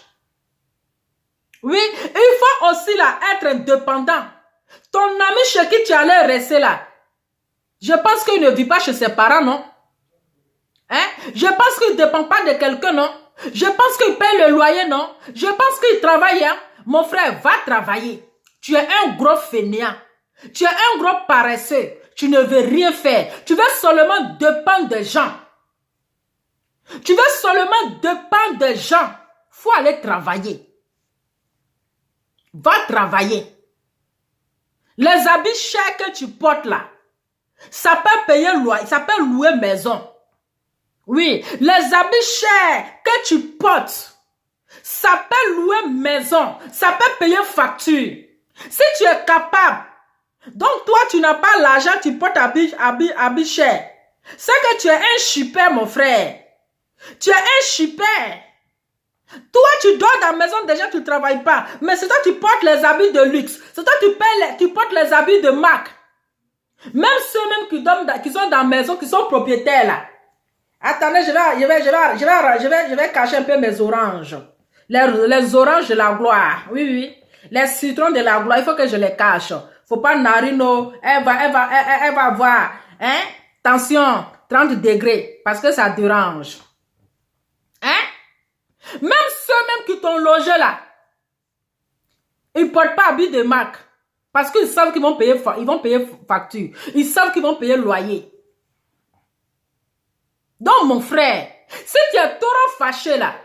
Oui, il faut aussi là être indépendant. Ton ami chez qui tu allais rester là, je pense qu'il ne vit pas chez ses parents, non? Hein? Je pense qu'il ne dépend pas de quelqu'un, non? Je pense qu'il paye le loyer, non? Je pense qu'il travaille, hein? Mon frère, va travailler. Tu es un gros fainéant. Tu es un gros paresseux. Tu ne veux rien faire. Tu veux seulement dépendre des gens. Tu veux seulement dépendre des gens. Il faut aller travailler. Va travailler. Les habits chers que tu portes là, ça peut payer loyer, ça peut louer maison. Oui, les habits chers que tu portes, ça peut louer maison, ça peut payer facture. Si tu es capable, donc toi tu n'as pas l'argent, tu portes habits chers. C'est que tu es un chipper, mon frère. Tu es un chipper. Toi, tu dors dans la maison, déjà, tu ne travailles pas. Mais c'est toi qui portes les habits de luxe. C'est toi qui portes les habits de marque. Même ceux-mêmes qui sont dans la maison, qui sont propriétaires là. Attendez, je vais cacher un peu mes oranges. Les oranges de la gloire. Oui, oui. Les citrons de la gloire, il faut que je les cache. Faut pas narino. Elle va avoir, hein, tension, 30 degrés. Parce que ça dérange. Hein? Même ceux-mêmes qui t'ont logé là, ils ne portent pas habits de marque. Parce qu'ils savent qu'ils vont payer facture. Ils savent qu'ils vont payer loyer. Donc mon frère, si tu es trop fâché là,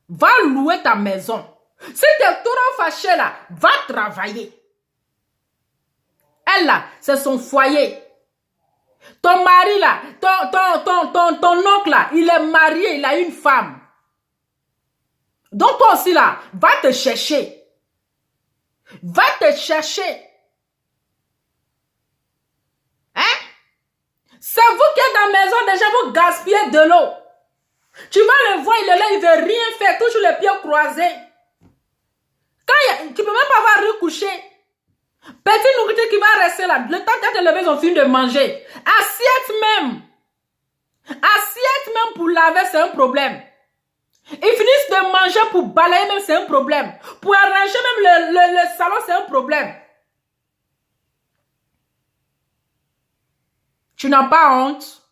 va louer ta maison. Si tu es trop fâché là, va travailler. Elle là, c'est son foyer. Ton mari là, ton oncle là, il est marié, il a une femme. Donc toi aussi là, va te chercher. Va te chercher. Hein? C'est vous qui êtes dans la maison, déjà vous gaspillez de l'eau. Tu vas le voir, il est là, il ne veut rien faire, toujours les pieds croisés. Tu ne peux même pas avoir recouché. Petit nourriture qui va rester là, le temps que tes levées ont fini de manger. Assiette même. Assiette même pour laver, c'est un problème. Ils finissent de manger pour balayer même, c'est un problème. Pour arranger même le salon, c'est un problème. Tu n'as pas honte.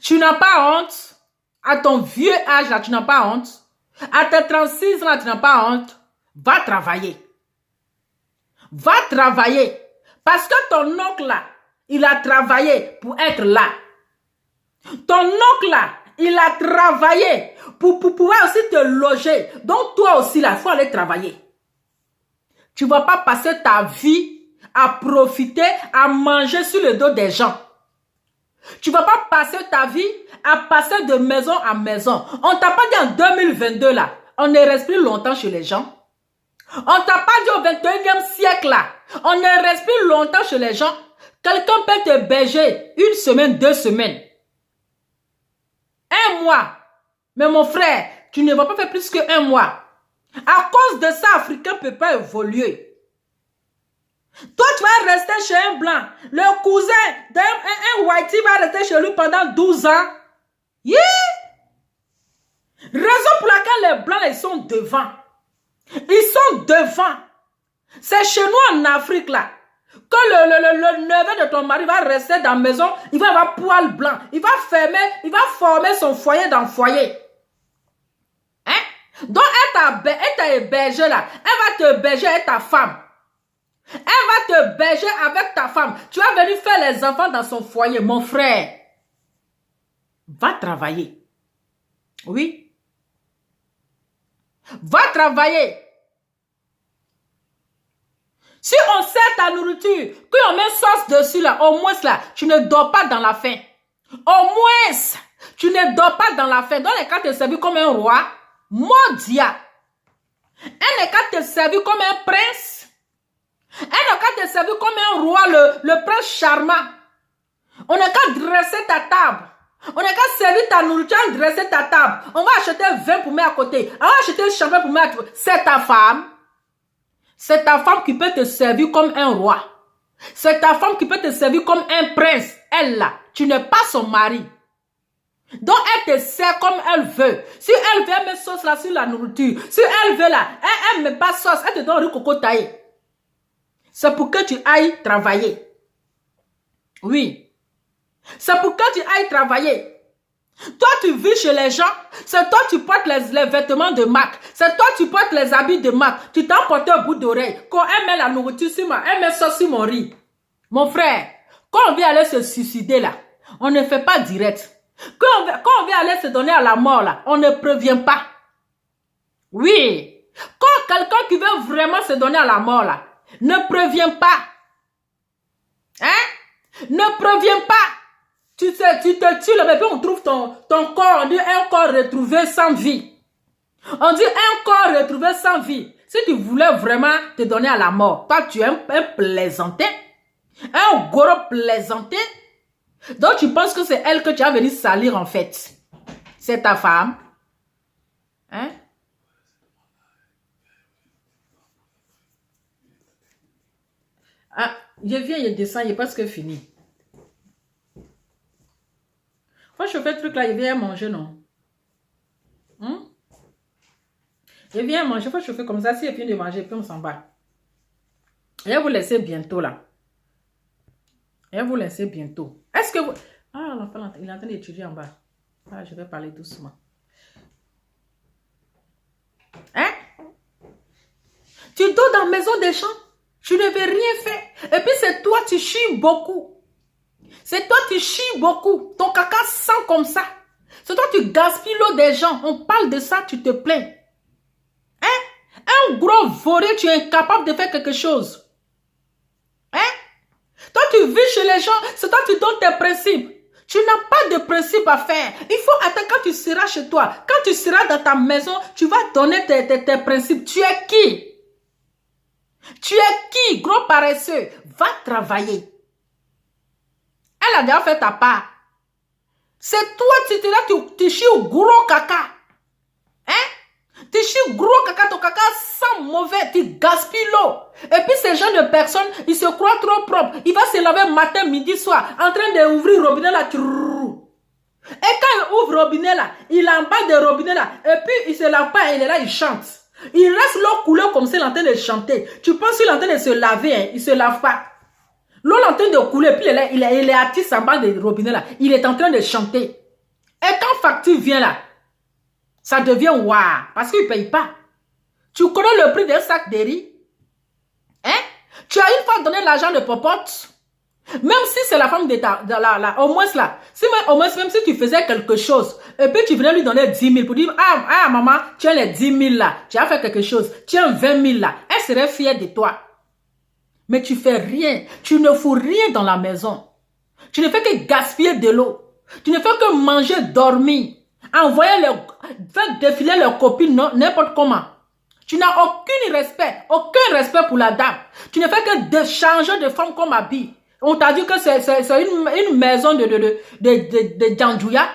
Tu n'as pas honte. À ton vieux âge là, tu n'as pas honte. À tes 36 ans là, tu n'as pas honte. Va travailler. Va travailler. Parce que ton oncle là, il a travaillé pour être là. Ton oncle là, il a travaillé pour pouvoir aussi te loger. Donc toi aussi là, il faut aller travailler. Tu ne vas pas passer ta vie à profiter, à manger sur le dos des gens. Tu ne vas pas passer ta vie à passer de maison à maison. On ne t'a pas dit en 2022 là, on ne reste plus longtemps chez les gens. On ne t'a pas dit au 21e siècle là, on ne reste plus longtemps chez les gens. Quelqu'un peut te berger 1 semaine, 2 semaines. 1 mois. Mais mon frère, tu ne vas pas faire plus que 1 mois. À cause de ça, Africain ne peut pas évoluer. Toi, tu vas rester chez un blanc. Le cousin d'un whitey va rester chez lui pendant 12 ans. Yeah! Raison pour laquelle les blancs, ils sont devant. Ils sont devant. C'est chez nous en Afrique, là. Quand le neveu de ton mari va rester dans la maison, il va avoir poil blanc. Il va former son foyer dans le foyer. Hein? Donc, elle t'a hébergé là. Elle va te héberger avec ta femme. Elle va te berger avec ta femme. Tu vas venir faire les enfants dans son foyer. Mon frère, va travailler. Oui. Va travailler. Si on sert ta nourriture, qu'on met sauce dessus là, au moins là, tu ne dors pas dans la faim. Au moins, tu ne dors pas dans la faim. Dans les cas, tu es servi comme un roi, mondial. Elle n'est qu'à te servir comme un prince. Elle n'a qu'à te servir comme un roi, le prince charmant. On n'a qu'à dresser ta table. On n'a qu'à servir ta nourriture, dresser ta table. On va acheter vin pour mettre à côté. On va acheter champagne pour mettre à côté. C'est ta femme. C'est ta femme qui peut te servir comme un roi. C'est ta femme qui peut te servir comme un prince. Elle là, tu n'es pas son mari. Donc elle te sert comme elle veut. Si elle veut mettre sauce là sur la nourriture, si elle veut là, elle ne met pas sauce, elle te donne du coco taillé. C'est pour que tu ailles travailler. Oui. C'est pour que tu ailles travailler. Toi, tu vis chez les gens. C'est toi, tu portes les vêtements de marque. C'est toi, tu portes les habits de marque. Tu t'en portes au bout d'oreille. Quand elle met la nourriture sur moi, elle met ça sur mon riz. Mon frère, quand on vient aller se suicider là, on ne fait pas direct. Quand on vient aller se donner à la mort là, on ne prévient pas. Oui. Quand quelqu'un qui veut vraiment se donner à la mort là, ne préviens pas. Hein? Ne préviens pas. Tu te tues, et puis on trouve ton corps. On dit un corps retrouvé sans vie. On dit un corps retrouvé sans vie. Si tu voulais vraiment te donner à la mort, toi tu es un plaisantin. Un gros plaisantin. Donc tu penses que c'est elle que tu as venu salir en fait. C'est ta femme. Hein? Ah, je viens, je descends, il est presque fini. Faut chauffer le truc là, il vient manger, non? Il vient manger, faut chauffer comme ça. Si il finit de manger, puis on s'en va. Je vais vous laisser bientôt là. Je vais vous laisser bientôt. Est-ce que vous... Ah, l'enfant, il est en train d'étudier en bas. Ah, je vais parler doucement. Hein? Tu dors dans la maison des gens. Tu ne veux rien faire. Et puis c'est toi, tu chies beaucoup. C'est toi, tu chies beaucoup. Ton caca sent comme ça. C'est toi, tu gaspilles l'eau des gens. On parle de ça, tu te plains. Hein? Un gros volé, tu es incapable de faire quelque chose. Hein? Toi, tu vis chez les gens. C'est toi, tu donnes tes principes. Tu n'as pas de principe à faire. Il faut attendre quand tu seras chez toi. Quand tu seras dans ta maison, tu vas donner tes principes. Tu es qui? Tu es qui, gros paresseux? Va travailler. Elle a déjà fait ta part. C'est toi, tu es là, tu chies au gros caca. Hein? Tu chies gros caca, ton caca sent mauvais, tu gaspilles l'eau. Et puis ces gens de personnes, ils se croient trop propres. Il va se laver matin, midi, soir, en train d'ouvrir le robinet là. Et quand il ouvre le robinet là, il emballe le robinet là. Et puis il se lave pas, il est là, il chante. Il laisse l'eau couler comme s'il est en train de chanter. Tu penses qu'il est en train de se laver, hein? Il ne se lave pas. L'eau est en train de couler, puis il est assis en bas du robinet là. Il est en train de chanter. Et quand facture vient là, ça devient waouh, parce qu'il ne paye pas. Tu connais le prix d'un sac de riz? Hein? Tu as une fois donné l'argent de popote. Même si c'est la femme au moins là, au moins même si tu faisais quelque chose, et puis tu venais lui donner 10 000 pour dire, ah maman, tu as les 10 000 là, tu as fait quelque chose, tu as 20 000 là, elle serait fière de toi. Mais tu fais rien, tu ne fous rien dans la maison. Tu ne fais que gaspiller de l'eau. Tu ne fais que manger, dormir, faire défiler leurs copines, n'importe comment. Tu n'as aucun respect pour la dame. Tu ne fais que changer de femme comme habit. On t'a dit que c'est une maison de Djandjouya.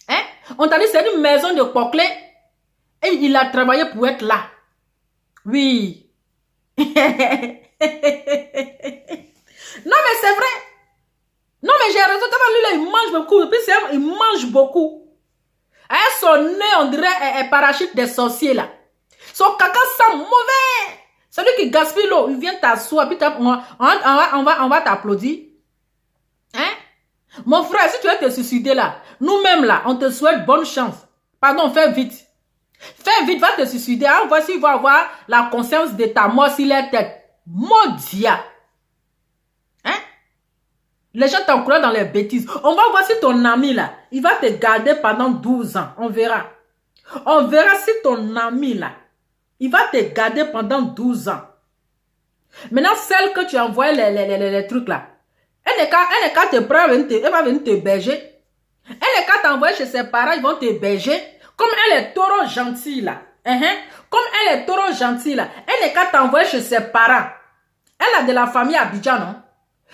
Hein? On t'a dit que c'est une maison de Poclé. Et il a travaillé pour être là. Oui. Non, mais c'est vrai. Non, mais j'ai raison. Lui, là, il mange beaucoup. Et puis, il mange beaucoup. Hein, son nez, on dirait un parachute des sorciers, là. Son caca sent mauvais. Celui qui gaspille l'eau, il vient t'asseoir. Puis on va t'applaudir. Hein? Mon frère, si tu veux te suicider, là, nous-mêmes, là, on te souhaite bonne chance. Pardon, fais vite. Fais vite, va te suicider. Hein? Voici, il va avoir la conscience de ta mort sur la tête. Maudit. Hein? Les gens t'encouragent dans les bêtises. On va voir si ton ami là, il va te garder pendant 12 ans. On verra. On verra si ton ami là, il va te garder pendant 12 ans. Maintenant, celle que tu envoies les trucs là, elle n'est qu'à te prendre, elle va venir te héberger. Elle n'est qu'à t'envoyer chez ses parents, ils vont te héberger. Comme elle est trop gentille là. Comme elle est trop gentille là, elle n'est qu'à t'envoyer chez ses parents. Elle a de la famille à Abidjan, non?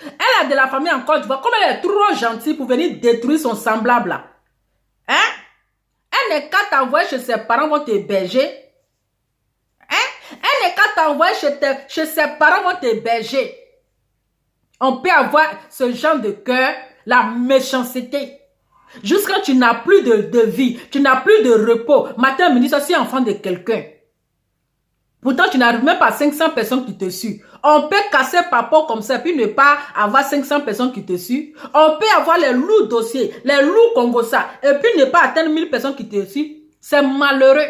Elle a de la famille en Côte d'Ivoire. Comme elle est trop gentille pour venir détruire son semblable là. Hein? Elle n'est qu'à t'envoyer chez ses parents, vont t'héberger. Hein? Elle n'est qu'à t'envoyer chez ses parents, vont t'héberger. On peut avoir ce genre de cœur, la méchanceté. Jusqu'à tu n'as plus de vie, tu n'as plus de repos. Matin, midi, ça c'est enfant de quelqu'un. Pourtant, tu n'arrives même pas à 500 personnes qui te suivent. On peut casser papa comme ça, puis ne pas avoir 500 personnes qui te suivent. On peut avoir les loups dossiers, les loups congossa, et puis ne pas atteindre 1000 personnes qui te suivent. C'est malheureux.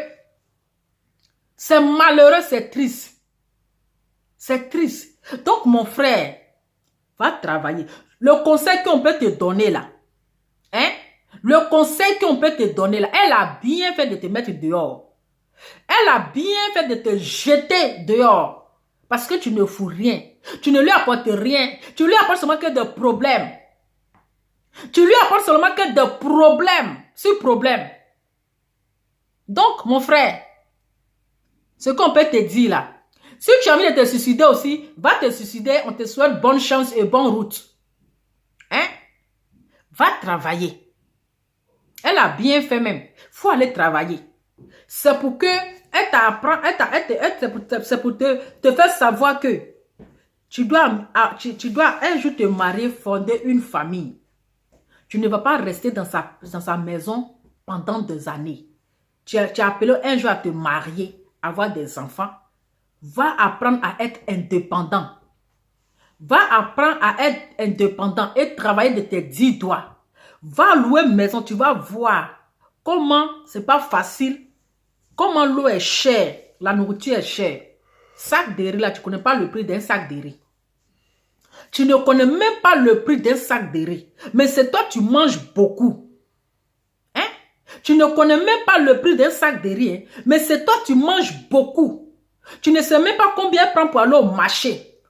C'est malheureux, c'est triste. C'est triste. Donc, mon frère, va travailler. Le conseil qu'on peut te donner là, hein? Le conseil qu'on peut te donner là, elle a bien fait de te mettre dehors. Elle a bien fait de te jeter dehors. Parce que tu ne fous rien. Tu ne lui apportes rien. Tu lui apportes seulement que des problèmes. Tu lui apportes seulement que des problèmes. Sur problème. Donc, mon frère, ce qu'on peut te dire là, si tu as envie de te suicider aussi, va te suicider. On te souhaite bonne chance et bonne route. Hein? Va travailler. Elle a bien fait même. Il faut aller travailler. C'est pour que elle t'apprend, c'est pour te faire savoir que tu dois un jour te marier, fonder une famille. Tu ne vas pas rester dans sa maison pendant des années. Tu as appelé un jour à te marier, avoir des enfants. Va apprendre à être indépendant. Va apprendre à être indépendant et travailler de tes 10 doigts. Va louer une maison, tu vas voir comment c'est pas facile, comment l'eau est chère, la nourriture est chère. Sac de riz là, tu ne connais pas le prix d'un sac de riz. Tu ne connais même pas le prix d'un sac de riz. Mais c'est toi, tu manges beaucoup. Hein? Tu ne connais même pas le prix d'un sac de riz. Hein? Mais c'est toi, tu manges beaucoup. Tu ne sais même pas combien elle prend pour aller au marché.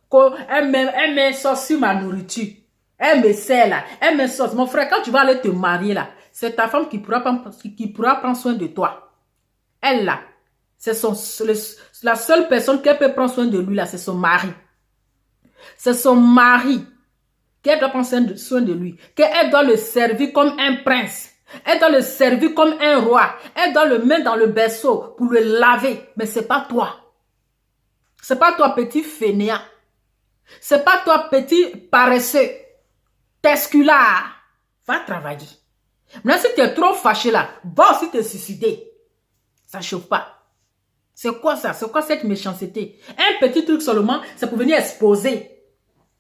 Elle met sauce sur ma nourriture. Elle me sert là. Elle me sauce. Mon frère, quand tu vas aller te marier là, c'est ta femme qui pourra prendre soin de toi. Elle là, c'est la seule personne qui peut prendre soin de lui là, c'est son mari. C'est son mari qu'elle doit prendre soin de lui. Qu'elle doit le servir comme un prince. Elle doit le servir comme un roi. Elle doit le mettre dans le berceau pour le laver. Mais c'est pas toi. C'est pas toi, petit fainéant. C'est pas toi, petit paresseux. Tesculard. Va travailler. Maintenant, si tu es trop fâché là, va aussi te suicider. Ça ne chauffe pas. C'est quoi ça? C'est quoi cette méchanceté? Un petit truc seulement, c'est pour venir exposer.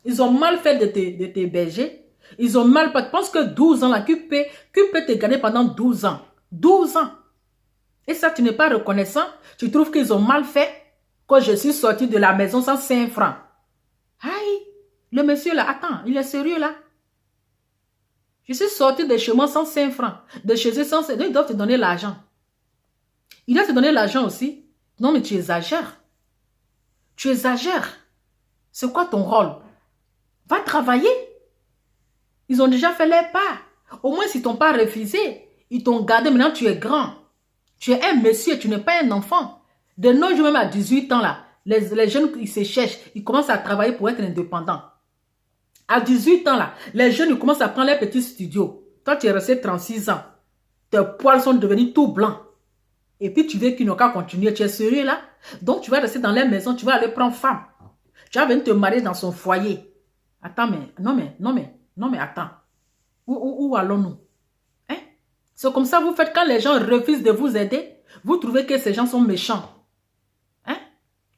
Ils ont mal fait de t'héberger. Ils ont mal fait. Je pense que 12 ans là, qui peut te gagner pendant 12 ans. 12 ans. Et ça, tu n'es pas reconnaissant. Tu trouves qu'ils ont mal fait quand je suis sorti de la maison sans 5 francs. Aïe. Le monsieur là, attends, il est sérieux là? Je suis sorti de chez moi sans 5 francs. De chez eux sans 5 francs. Ils doivent te donner l'argent. Il doit te donner l'argent aussi. Non, mais tu exagères. Tu exagères. C'est quoi ton rôle? Va travailler. Ils ont déjà fait les pas. Au moins, s'ils t'ont pas refusé, ils t'ont gardé. Maintenant, tu es grand. Tu es un monsieur, tu n'es pas un enfant. De nos jours, même à 18 ans, là, les jeunes, ils se cherchent. Ils commencent à travailler pour être indépendants. À 18 ans, là, les jeunes, ils commencent à prendre les petits studios. Toi, tu es resté 36 ans. Tes poils sont devenus tout blancs. Et puis, tu veux qu'ils n'ont qu'à continuer. Tu es sérieux, là? Donc, tu vas rester dans les maisons. Tu vas aller prendre femme. Tu vas venir te marier dans son foyer. Attends, mais... Non, mais attends. Où allons-nous? Hein? C'est comme ça, vous faites quand les gens refusent de vous aider. Vous trouvez que ces gens sont méchants. Hein?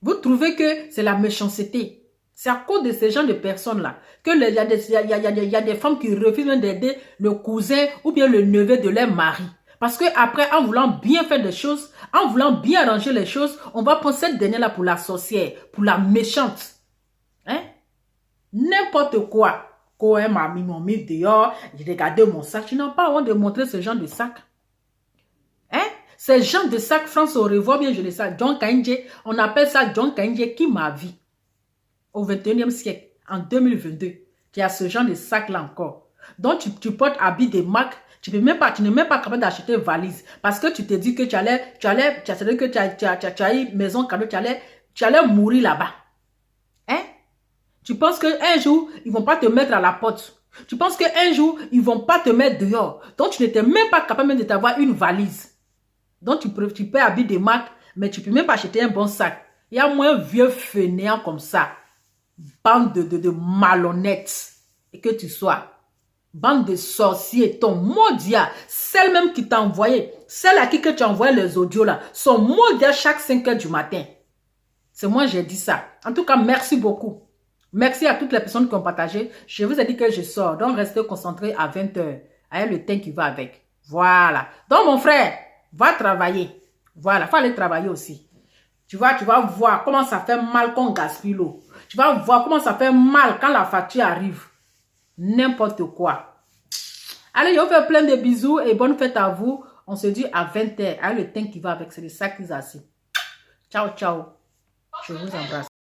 Vous trouvez que c'est la méchanceté. C'est à cause de ces gens de personnes-là que il y a des femmes qui refusent d'aider le cousin ou bien le neveu de leur mari. Parce qu'après, en voulant bien faire des choses, en voulant bien arranger les choses, on va prendre cette dernière-là pour la sorcière, pour la méchante. Hein? N'importe quoi. Quand elle m'a mis dehors, j'ai regardé mon sac. Tu n'as pas honte de montrer ce genre de sac. Hein? Ces gens de sac, France au revoir, bien je le sais. John Kaindje, on appelle ça John Kaindje qui m'a vu. Au 21e siècle, en 2022, tu as ce genre de sac-là encore. Donc, tu portes habits de marque, tu n'es même pas capable d'acheter une valise parce que tu te dis que tu as eu maison cadeau, tu allais mourir là-bas. Hein? Tu penses qu'un jour, ils ne vont pas te mettre à la porte. Tu penses qu'un jour, ils ne vont pas te mettre dehors. Donc, tu n'étais même pas capable de t'avoir une valise. Donc, tu peux habiller des marques, mais tu ne peux même pas acheter un bon sac. Il y a moins vieux fainéant comme ça. Bande de malhonnêtes. Et que tu sois. Bande de sorciers. Ton maudit, celle même qui t'a envoyé, celle à qui que tu as envoyé les audios là, sont maudits chaque 5 h du matin. C'est moi j'ai dit ça. En tout cas, merci beaucoup. Merci à toutes les personnes qui ont partagé. Je vous ai dit que je sors. Donc, restez concentrés à 20 h. Avec le temps qui va avec. Voilà. Donc, mon frère, va travailler. Voilà. Il faut aller travailler aussi. Tu vas voir comment ça fait mal qu'on gaspille l'eau. Tu vas voir comment ça fait mal quand la facture arrive. N'importe quoi. Allez, je vous fais plein de bisous et bonne fête à vous. On se dit à 20 h. Avec le temps qui va avec. C'est le sac qu'ils assis. Ciao, ciao. Je vous embrasse.